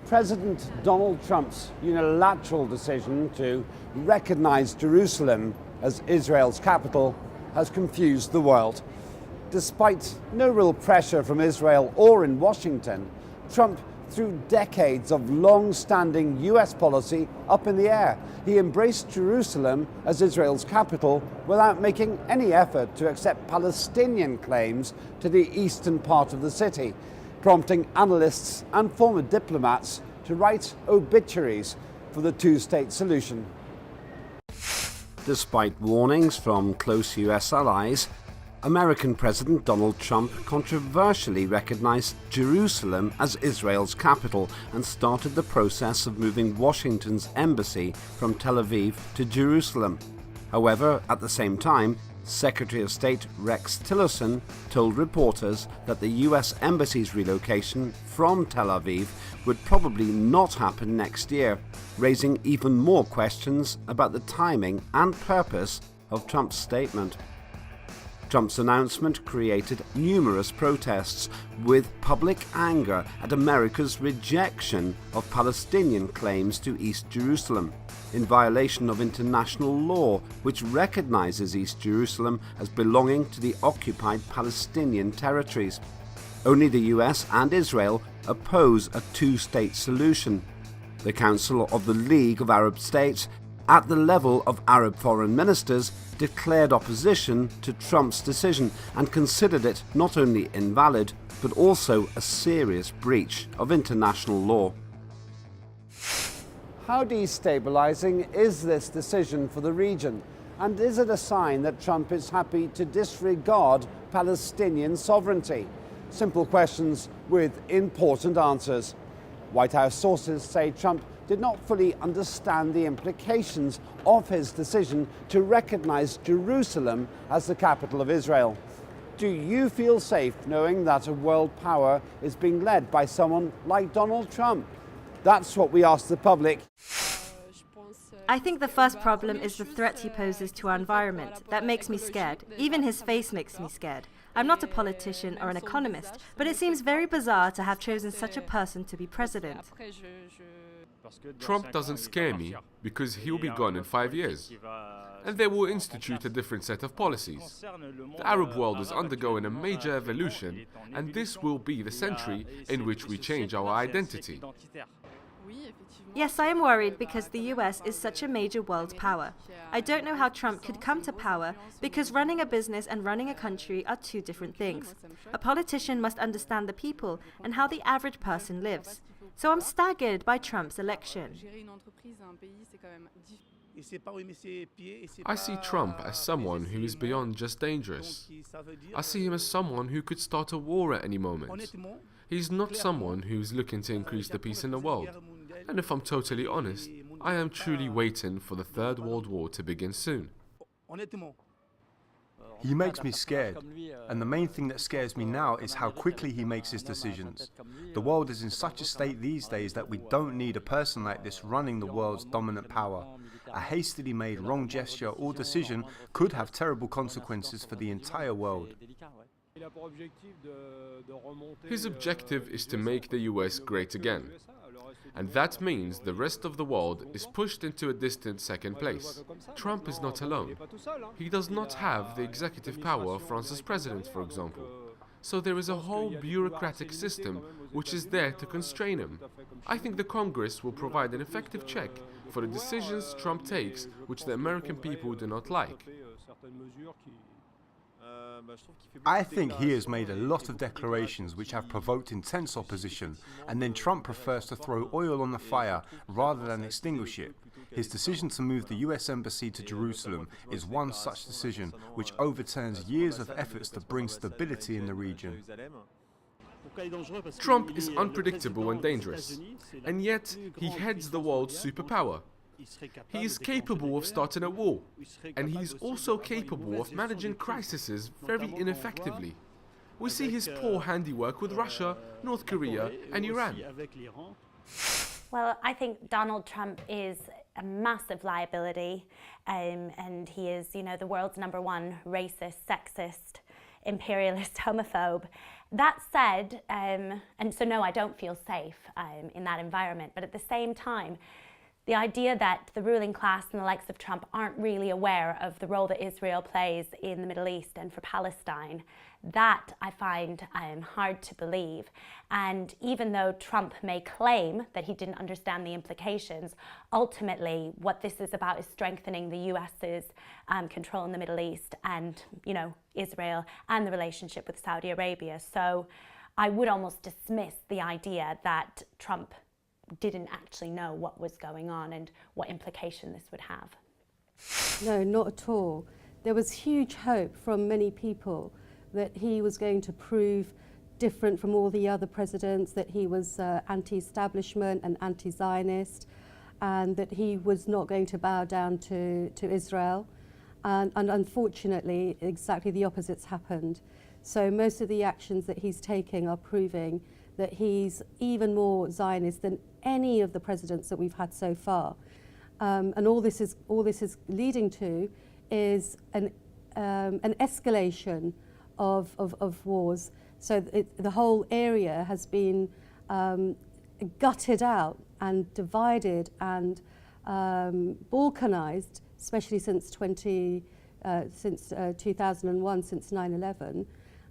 President Donald Trump's unilateral decision to recognize Jerusalem as Israel's capital has confused the world. Despite no real pressure from Israel or in Washington, Trump threw decades of long-standing US policy up in the air. He embraced Jerusalem as Israel's capital without making any effort to accept Palestinian claims to the eastern part of the city, prompting analysts and former diplomats to write obituaries for the two-state solution. Despite warnings from close US allies, American President Donald Trump controversially recognized Jerusalem as Israel's capital and started the process of moving Washington's embassy from Tel Aviv to Jerusalem. However, at the same time, Secretary of State Rex Tillerson told reporters that the US embassy's relocation from Tel Aviv would probably not happen next year, raising even more questions about the timing and purpose of Trump's statement. Trump's announcement created numerous protests, with public anger at America's rejection of Palestinian claims to East Jerusalem, in violation of international law which recognizes East Jerusalem as belonging to the occupied Palestinian territories. Only the US and Israel oppose a two-state solution. The Council of the League of Arab States, at the level of Arab foreign ministers, declared opposition to Trump's decision and considered it not only invalid, but also a serious breach of international law. How destabilizing is this decision for the region? And is it a sign that Trump is happy to disregard Palestinian sovereignty? Simple questions with important answers. White House sources say Trump did not fully understand the implications of his decision to recognize Jerusalem as the capital of Israel. Do you feel safe knowing that a world power is being led by someone like Donald Trump? That's what we asked the public. I think the first problem is the threat he poses to our environment. That makes me scared. Even his face makes me scared. I'm not a politician or an economist, but it seems very bizarre to have chosen such a person to be president. Trump doesn't scare me because he'll be gone in 5 years, and they will institute a different set of policies. The Arab world is undergoing a major evolution, and this will be the century in which we change our identity. Yes, I am worried because the US is such a major world power. I don't know how Trump could come to power because running a business and running a country are two different things. A politician must understand the people and how the average person lives. So I'm staggered by Trump's election. I see Trump as someone who is beyond just dangerous. I see him as someone who could start a war at any moment. He's not someone who's looking to increase the peace in the world. And if I'm totally honest, I am truly waiting for the Third World War to begin soon. He makes me scared, and the main thing that scares me now is how quickly he makes his decisions. The world is in such a state these days that we don't need a person like this running the world's dominant power. A hastily made wrong gesture or decision could have terrible consequences for the entire world. His objective is to make the US great again. And that means the rest of the world is pushed into a distant second place. Trump is not alone. He does not have the executive power of France's president, for example. So there is a whole bureaucratic system which is there to constrain him. I think the Congress will provide an effective check for the decisions Trump takes which the American people do not like. I think he has made a lot of declarations which have provoked intense opposition, and then Trump prefers to throw oil on the fire rather than extinguish it. His decision to move the US embassy to Jerusalem is one such decision which overturns years of efforts to bring stability in the region. Trump is unpredictable and dangerous, and yet he heads the world's superpower. He is capable of starting a war, and he is also capable of managing crises very ineffectively. We see his poor handiwork with Russia, North Korea, and Iran. Well, I think Donald Trump is a massive liability, and he is, the world's #1 racist, sexist, imperialist homophobe. That said, and so no, I don't feel safe in that environment, but at the same time, the idea that the ruling class and the likes of Trump aren't really aware of the role that Israel plays in the Middle East and for Palestine, that I find hard to believe. And even though Trump may claim that he didn't understand the implications, ultimately what this is about is strengthening the US's control in the Middle East and, you know, Israel and the relationship with Saudi Arabia. So I would almost dismiss the idea that Trump didn't actually know what was going on and what implication this would have. No, not at all. There was huge hope from many people that he was going to prove different from all the other presidents, that he was anti-establishment and anti-Zionist, and that he was not going to bow down to Israel. And unfortunately, exactly the opposite's happened. So most of the actions that he's taking are proving that he's even more Zionist than any of the presidents that we've had so far. And all this is leading to is an escalation of wars. So the whole area has been gutted out and divided and balkanized, especially since 2001, since 9/11.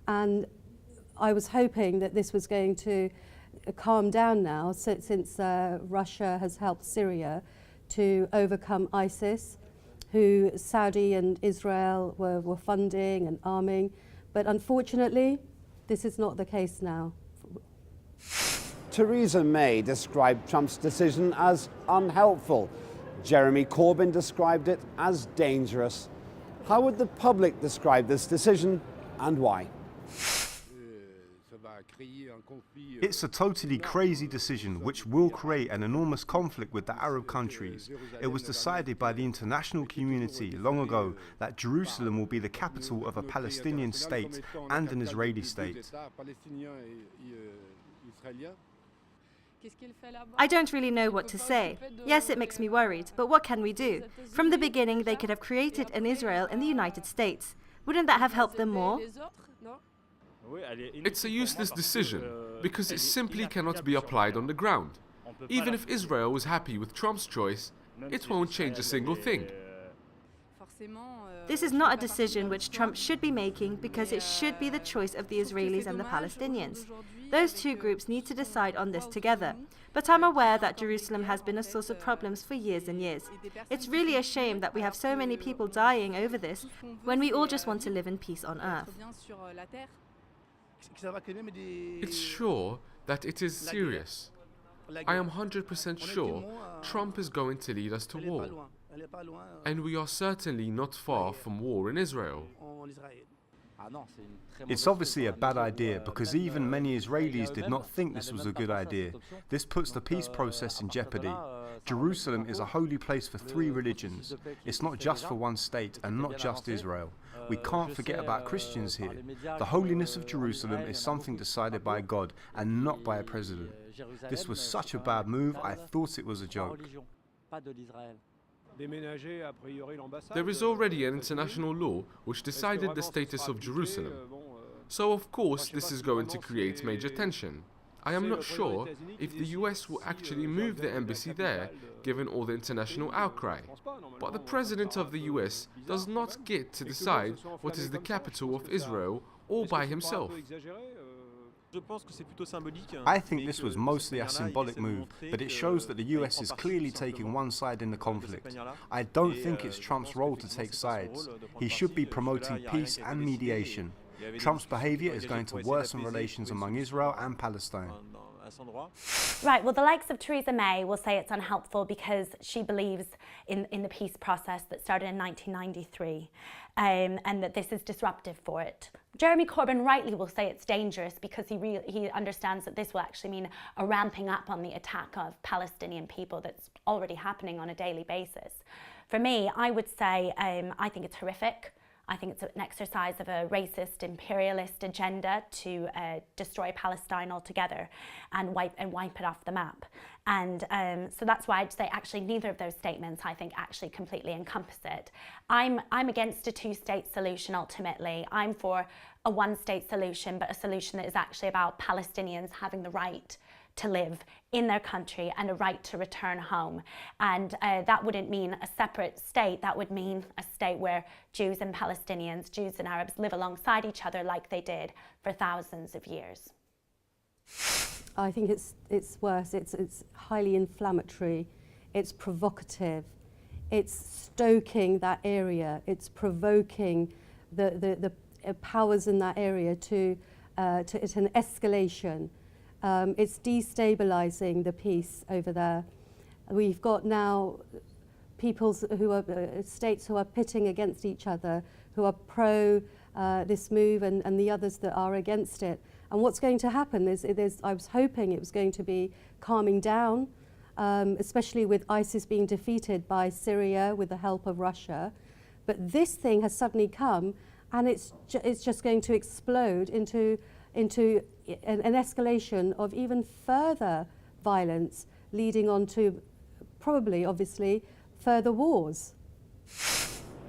And I was hoping that this was going to calm down now, since Russia has helped Syria to overcome ISIS, who Saudi and Israel were funding and arming. But unfortunately, this is not the case now. Theresa May described Trump's decision as unhelpful. Jeremy Corbyn described it as dangerous. How would the public describe this decision and why? It's a totally crazy decision which will create an enormous conflict with the Arab countries. It was decided by the international community long ago that Jerusalem will be the capital of a Palestinian state and an Israeli state. I don't really know what to say. Yes, it makes me worried, but what can we do? From the beginning, they could have created an Israel in the United States. Wouldn't that have helped them more? It's a useless decision because it simply cannot be applied on the ground. Even if Israel was happy with Trump's choice, it won't change a single thing. This is not a decision which Trump should be making because it should be the choice of the Israelis and the Palestinians. Those two groups need to decide on this together. But I'm aware that Jerusalem has been a source of problems for years and years. It's really a shame that we have so many people dying over this when we all just want to live in peace on earth. It's sure that it is serious. I am 100% sure Trump is going to lead us to war. And we are certainly not far from war in Israel. It's obviously a bad idea because even many Israelis did not think this was a good idea. This puts the peace process in jeopardy. Jerusalem is a holy place for three religions. It's not just for one state and not just Israel. We can't forget about Christians here. The holiness of Jerusalem is something decided by God and not by a president. This was such a bad move, I thought it was a joke. There is already an international law which decided the status of Jerusalem. So of course this is going to create major tension. I am not sure if the US will actually move the embassy there, given all the international outcry. But the President of the US does not get to decide what is the capital of Israel all by himself. I think this was mostly a symbolic move, but it shows that the US is clearly taking one side in the conflict. I don't think it's Trump's role to take sides. He should be promoting peace and mediation. Trump's behavior is going to worsen relations among Israel and Palestine. Right, well, the likes of Theresa May will say it's unhelpful because she believes in the peace process that started in 1993 and that this is disruptive for it. Jeremy Corbyn rightly will say it's dangerous because he understands that this will actually mean a ramping up on the attack of Palestinian people that's already happening on a daily basis. For me, I would say I think it's horrific. I think it's an exercise of a racist, imperialist agenda to destroy Palestine altogether and wipe it off the map. And so that's why I'd say actually neither of those statements I think actually completely encompass it. I'm against a two-state solution ultimately. I'm for a one-state solution, but a solution that is actually about Palestinians having the right to live in their country and a right to return home. And that wouldn't mean a separate state, that would mean a state where Jews and Palestinians, Jews and Arabs live alongside each other like they did for thousands of years. I think it's worse. It's highly inflammatory. It's provocative. It's stoking that area. It's provoking the powers in that area to it's an escalation. It's destabilizing the peace over there. We've got now peoples who are states who are pitting against each other, who are pro this move, and the others that are against it. And what's going to happen is, I was hoping it was going to be calming down, especially with ISIS being defeated by Syria with the help of Russia. But this thing has suddenly come, and it's just going to explode into an escalation of even further violence, leading on to probably, obviously, further wars.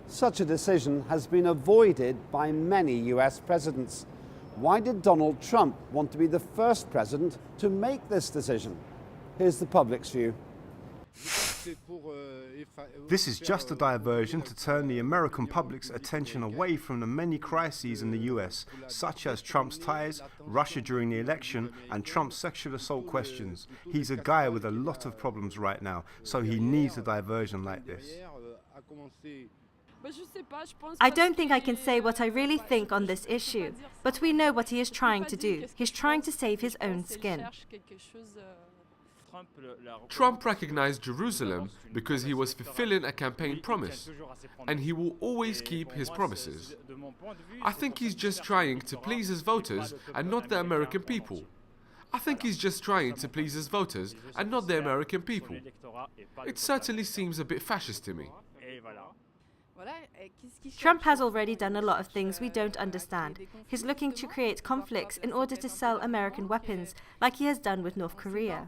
Such a decision has been avoided by many US presidents. Why did Donald Trump want to be the first president to make this decision? Here's the public's view. This is just a diversion to turn the American public's attention away from the many crises in the US, such as Trump's ties, Russia during the election, and Trump's sexual assault questions. He's a guy with a lot of problems right now, so he needs a diversion like this. I don't think I can say what I really think on this issue, but we know what he is trying to do. He's trying to save his own skin. Trump recognized Jerusalem because he was fulfilling a campaign promise, and he will always keep his promises. I think he's just trying to please his voters and not the American people. I think he's just trying to please his voters and not the American people. It certainly seems a bit fascist to me. Trump has already done a lot of things we don't understand. He's looking to create conflicts in order to sell American weapons, like he has done with North Korea.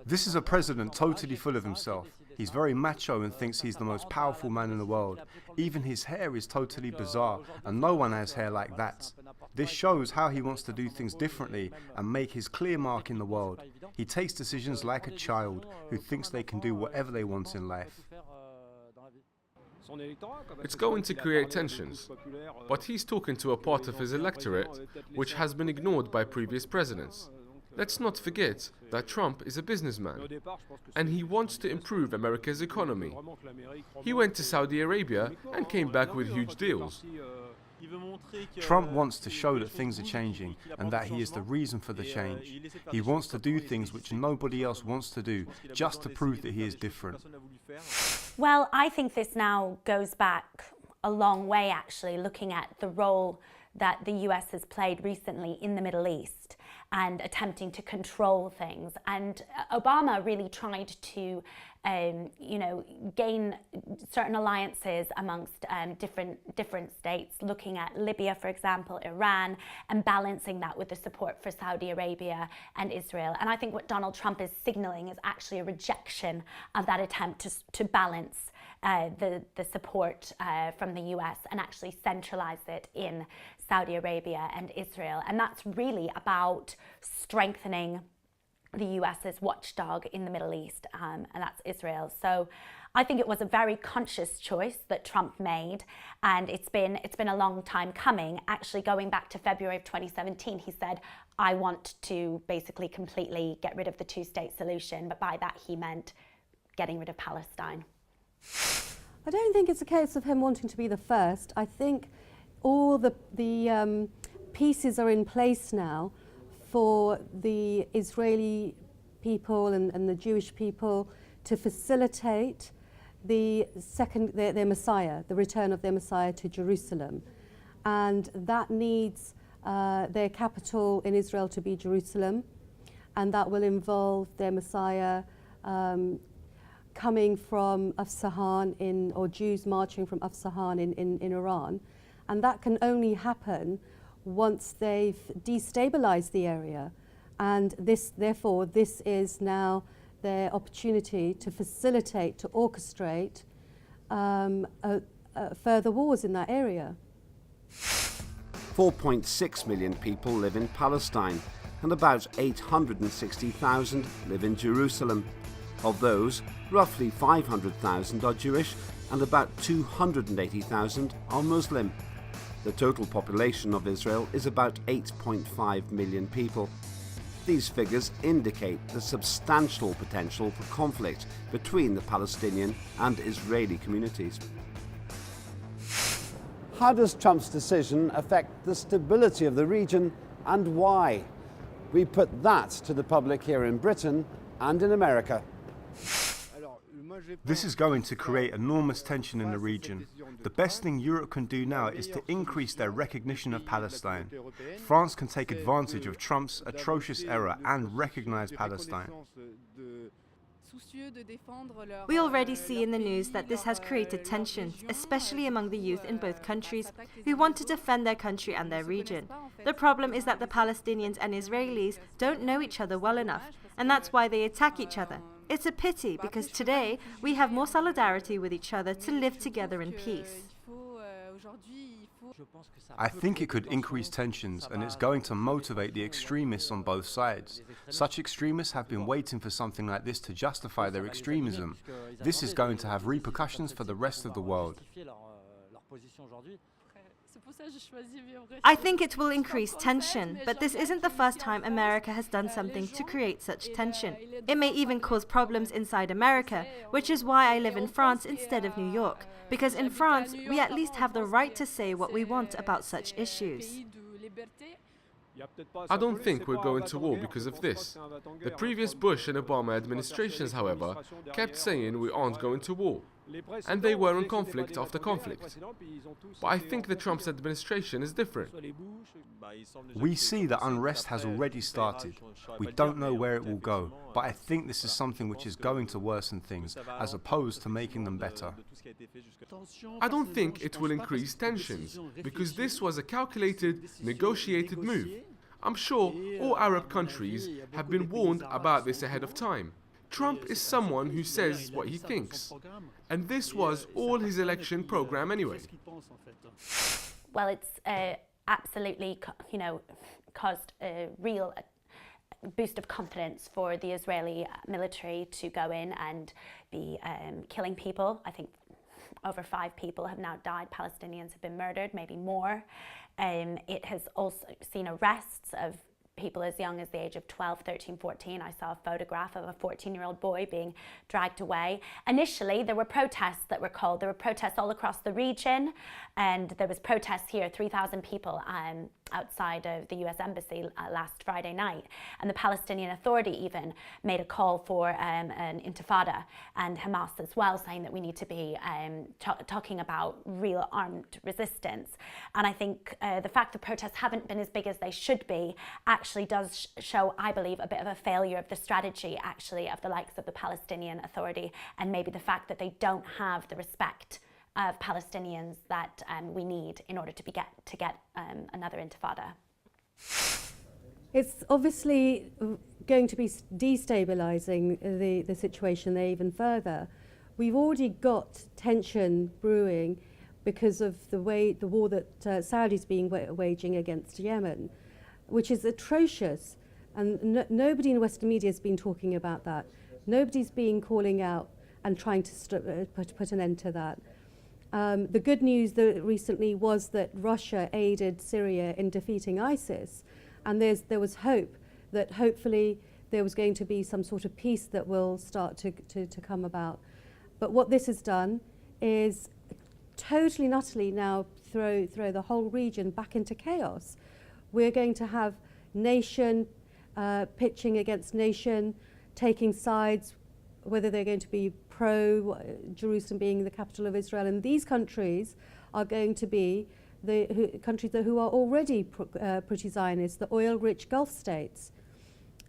This is a president totally full of himself. He's very macho and thinks he's the most powerful man in the world. Even his hair is totally bizarre, and no one has hair like that. This shows how he wants to do things differently and make his clear mark in the world. He takes decisions like a child who thinks they can do whatever they want in life. It's going to create tensions, but he's talking to a part of his electorate which has been ignored by previous presidents. Let's not forget that Trump is a businessman, and he wants to improve America's economy. He went to Saudi Arabia and came back with huge deals. Trump wants to show that things are changing and that he is the reason for the change. He wants to do things which nobody else wants to do, just to prove that he is different. Well, I think this now goes back a long way, actually, looking at the role that the US has played recently in the Middle East and attempting to control things. And Obama really tried to gain certain alliances amongst different states, looking at Libya, for example, Iran, and balancing that with the support for Saudi Arabia and Israel. And I think what Donald Trump is signaling is actually a rejection of that attempt to balance the support from the US and actually centralize it in Saudi Arabia and Israel. And that's really about strengthening the US's watchdog in the Middle East, and that's Israel. So I think it was a very conscious choice that Trump made, and it's been a long time coming. Actually, going back to February of 2017, he said, I want to basically completely get rid of the two-state solution, but by that he meant getting rid of Palestine. I don't think it's a case of him wanting to be the first. I think all the pieces are in place now for the Israeli people and the Jewish people to facilitate their Messiah, the return of their Messiah to Jerusalem. And that needs their capital in Israel to be Jerusalem, and that will involve their Messiah coming from Isfahan or Jews marching from Isfahan in Iran. And that can only happen once they've destabilized the area. And therefore, this is now their opportunity to facilitate, to orchestrate a further wars in that area. 4.6 million people live in Palestine, and about 860,000 live in Jerusalem. Of those, roughly 500,000 are Jewish and about 280,000 are Muslim. The total population of Israel is about 8.5 million people. These figures indicate the substantial potential for conflict between the Palestinian and Israeli communities. How does Trump's decision affect the stability of the region, and why? We put that to the public here in Britain and in America. This is going to create enormous tension in the region. The best thing Europe can do now is to increase their recognition of Palestine. France can take advantage of Trump's atrocious error and recognize Palestine. We already see in the news that this has created tensions, especially among the youth in both countries, who want to defend their country and their region. The problem is that the Palestinians and Israelis don't know each other well enough, and that's why they attack each other. It's a pity, because today we have more solidarity with each other to live together in peace. I think it could increase tensions, and it's going to motivate the extremists on both sides. Such extremists have been waiting for something like this to justify their extremism. This is going to have repercussions for the rest of the world. I think it will increase tension, but this isn't the first time America has done something to create such tension. It may even cause problems inside America, which is why I live in France instead of New York, because in France we at least have the right to say what we want about such issues. I don't think we're going to war because of this. The previous Bush and Obama administrations, however, kept saying we aren't going to war. And they were in conflict after conflict. But I think the Trump administration is different. We see that unrest has already started. We don't know where it will go, but I think this is something which is going to worsen things, as opposed to making them better. I don't think it will increase tensions, because this was a calculated, negotiated move. I'm sure all Arab countries have been warned about this ahead of time. Trump is someone who says what he thinks, and this was all his election program anyway. Well, it's absolutely, caused a real boost of confidence for the Israeli military to go in and be killing people. I think over 5 people have now died. Palestinians have been murdered, maybe more. It has also seen arrests of people as young as the age of 12, 13, 14. I saw a photograph of a 14-year-old boy being dragged away. Initially, there were protests that were called. There were protests all across the region, and there was protests here, 3,000 people outside of the US Embassy last Friday night. And the Palestinian Authority even made a call for an intifada, and Hamas as well, saying that we need to be talking about real armed resistance. And I think the fact that protests haven't been as big as they should be actually does show, I believe, a bit of a failure of the strategy actually of the likes of the Palestinian Authority, and maybe the fact that they don't have the respect of Palestinians that we need in order to get another intifada. It's obviously going to be destabilising the situation there even further. We've already got tension brewing because of the war that Saudi's been waging against Yemen, which is atrocious, and nobody in Western media has been talking about that. Nobody's been calling out and trying to put an end to that. The good news recently was that Russia aided Syria in defeating ISIS, and there was hope that hopefully there was going to be some sort of peace that will start to come about. But what this has done is totally and utterly now throw the whole region back into chaos. We're going to have nation pitching against nation, taking sides, whether they're going to be pro-Jerusalem being the capital of Israel. And these countries are going to be the countries who are already pretty Zionist, the oil-rich Gulf states.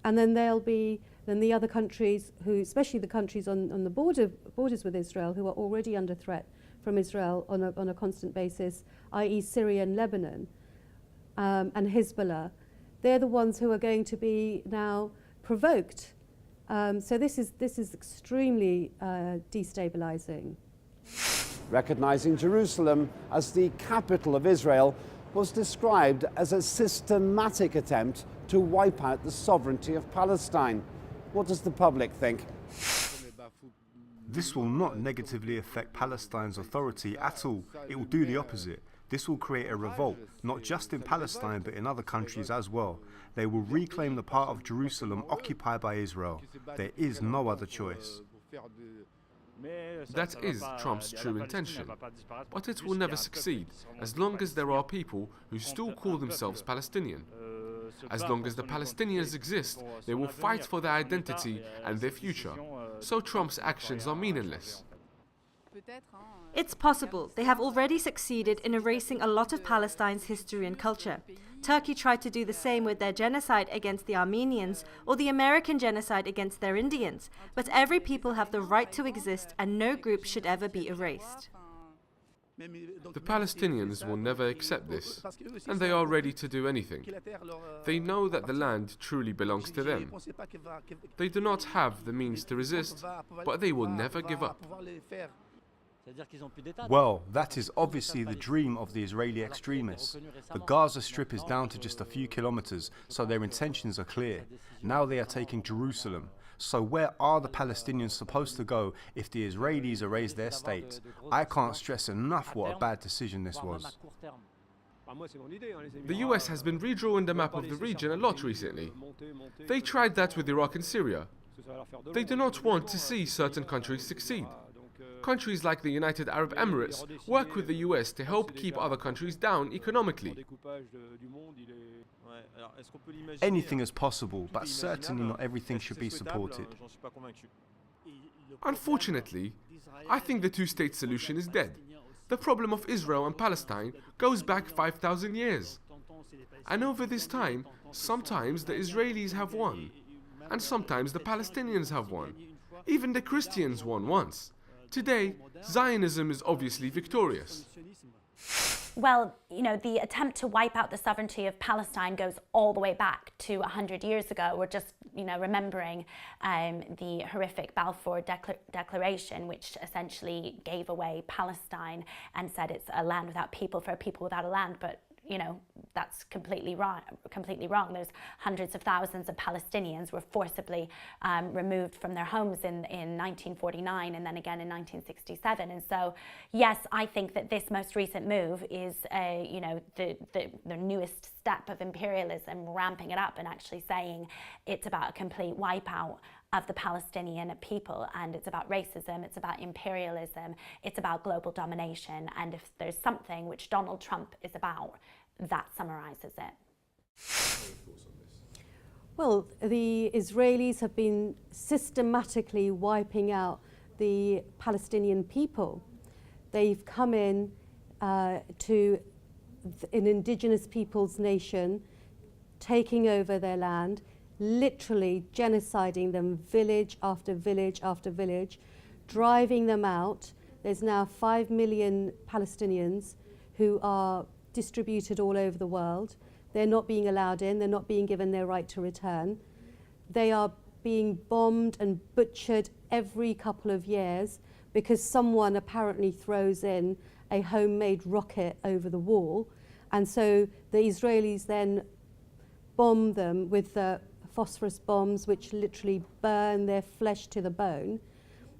And then there'll be the other countries who, especially the countries on the borders with Israel, who are already under threat from Israel on a constant basis, i.e. Syria and Lebanon. And Hezbollah, they're the ones who are going to be now provoked. So this is extremely destabilizing. recognizing Jerusalem as the capital of Israel was described as a systematic attempt to wipe out the sovereignty of Palestine. What does the public think? This will not negatively affect Palestine's authority at all. It will do the opposite. This will create a revolt, not just in Palestine but in other countries as well. They will reclaim the part of Jerusalem occupied by Israel. There is no other choice. That is Trump's true intention, but it will never succeed as long as there are people who still call themselves Palestinian. As long as the Palestinians exist, they will fight for their identity and their future, so Trump's actions are meaningless. It's possible. They have already succeeded in erasing a lot of Palestine's history and culture. Turkey tried to do the same with their genocide against the Armenians or the American genocide against their Indians. But every people have the right to exist and no group should ever be erased. The Palestinians will never accept this, and they are ready to do anything. They know that the land truly belongs to them. They do not have the means to resist, but they will never give up. Well, that is obviously the dream of the Israeli extremists. The Gaza Strip is down to just a few kilometers, so their intentions are clear. Now they are taking Jerusalem. So where are the Palestinians supposed to go if the Israelis erase their state? I can't stress enough what a bad decision this was. The US has been redrawing the map of the region a lot recently. They tried that with Iraq and Syria. They do not want to see certain countries succeed. Countries like the United Arab Emirates work with the US to help keep other countries down economically. Anything is possible, but certainly not everything should be supported. Unfortunately, I think the two-state solution is dead. The problem of Israel and Palestine goes back 5,000 years. And over this time, sometimes the Israelis have won, and sometimes the Palestinians have won. Even the Christians won once. Today, Zionism is obviously victorious. Well, you know, the attempt to wipe out the sovereignty of Palestine goes all the way back to 100 years ago. We're just, you know, remembering the horrific Balfour Declaration, which essentially gave away Palestine and said it's a land without people for a people without a land. But you know, that's completely wrong. There's hundreds of thousands of Palestinians were forcibly removed from their homes in 1949 and then again in 1967. And so, yes, I think that this most recent move is, you know, the newest step of imperialism, ramping it up and actually saying it's about a complete wipeout of the Palestinian people, and it's about racism, it's about imperialism, it's about global domination, and if there's something which Donald Trump is about, that summarizes it. Well, the Israelis have been systematically wiping out the Palestinian people. They've come in to an indigenous people's nation, taking over their land, literally genociding them, village after village after village, driving them out. There's now 5 million Palestinians who are distributed all over the world. They're not being allowed in, they're not being given their right to return. They are being bombed and butchered every couple of years because someone apparently throws in a homemade rocket over the wall. And so the Israelis then bomb them with phosphorus bombs, which literally burn their flesh to the bone.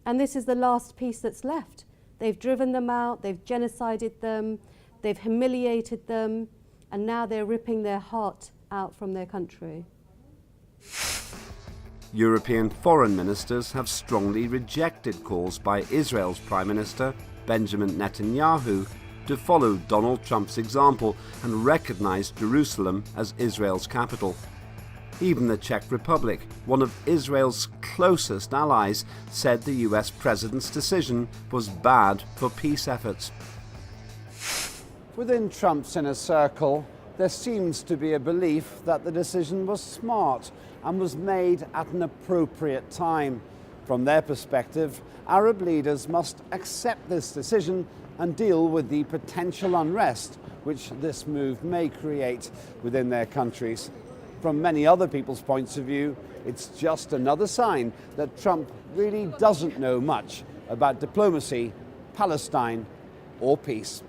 And this is the last piece that's left. They've driven them out, they've genocided them, they've humiliated them, and now they're ripping their heart out from their country. European foreign ministers have strongly rejected calls by Israel's Prime Minister Benjamin Netanyahu to follow Donald Trump's example and recognize Jerusalem as Israel's capital. Even the Czech Republic, one of Israel's closest allies, said the US president's decision was bad for peace efforts. Within Trump's inner circle, there seems to be a belief that the decision was smart and was made at an appropriate time. From their perspective, Arab leaders must accept this decision and deal with the potential unrest which this move may create within their countries. From many other people's points of view, it's just another sign that Trump really doesn't know much about diplomacy, Palestine, or peace.